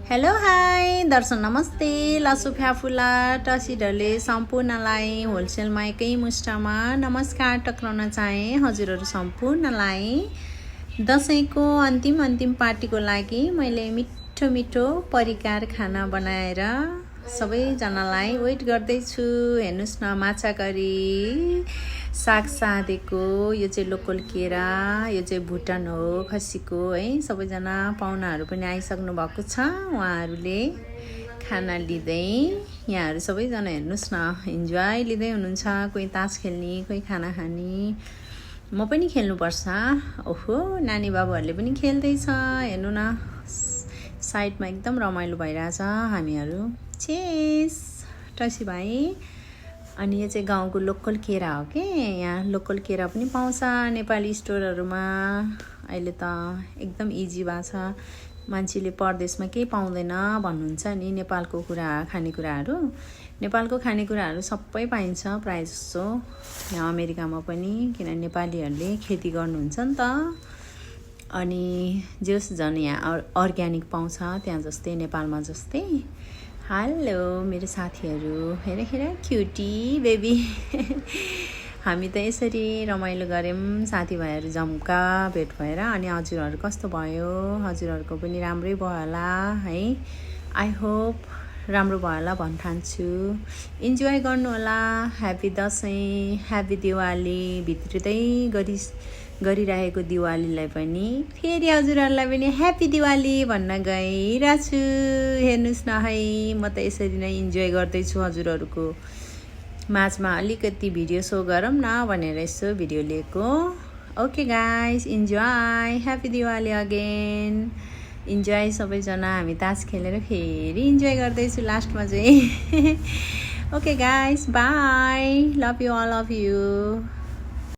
Hello hi दर्शक नमस्ते लसु फ्याफुला टसिडरले सम्पूर्णलाई होलसेलमा एकै मुष्टमा नमस्कार टक्राउन चाहे हजुरहरू सम्पूर्णलाई दसैँको अन्तिम पार्टीको लागि मैले मिठो परिकार खाना बनाएर सबैजनालाई वेट गर्दैछु। हेर्नुस् न, माछा करी, साग साधेको, यो चाहिँ लोकल केरा, यो चाहिँ भुटान हो खसीको है। सबैजना पाहुनाहरू पनि आइसक्नु भएको छ। उहाँहरूले खाना लिँदै यहाँहरू सबैजना हेर्नुस् न इन्जोय लिँदै हुनुहुन्छ। कोही तास खेल्ने, कोही खाना खाने, म पनि खेल्नुपर्छ। ओहो, नानी बाबुहरूले पनि खेल्दैछ। हेर्नु न, साइडमा एकदम रमाइलो भइरहेछ। हामीहरू चेस टसी भाइ। अनि यो चाहिँ गाउँको लोकल केरा हो कि, यहाँ लोकल केरा पनि पाउँछ नेपाली स्टोरहरूमा। अहिले त एकदम इजी भएको छ। मान्छेले परदेशमा केही पाउँदैन भन्नुहुन्छ नि। नेपालको खानेकुराहरू, नेपालको खानेकुराहरू सबै पाइन्छ प्रायः जस्तो यहाँ अमेरिकामा पनि, किनभने नेपालीहरूले खेती गर्नुहुन्छ नि त। अनि जस झन् यहाँ अर्ग्यानिक पाउँछ त्यहाँ जस्तै, नेपालमा जस्तै। हेलो मेरो साथीहरू, हेर क्युटी बेबी। हामी त यसरी रमाइलो गऱ्यौँ साथीभाइहरू जम्का भेट भएर। अनि हजुरहरू कस्तो भयो? हजुरहरूको पनि राम्रै भयो होला है। आई होप राम्रो भयो होला भन्न ठान्छु। इन्जोय गर्नु होला। Happy Dashain, happy Diwali. भित्रिँदै गरिरहेको दिवालीलाई पनि फेरि हजुरहरूलाई पनि ह्याप्पी दिवाली भन्न गइरहेको छु। हेर्नुहोस् न है, म त यसरी नै इन्जोय गर्दैछु। हजुरहरूको माझमा अलिकति भिडियो सो गरौँ न भनेर यसो भिडियो लिएको। Okay guys, enjoy, happy Diwali again. Enjoy सबैजना। हामी तास खेलेर फेरि इन्जोय गर्दैछु लास्टमा चाहिँ। Okay guys, bye, love you, all of you.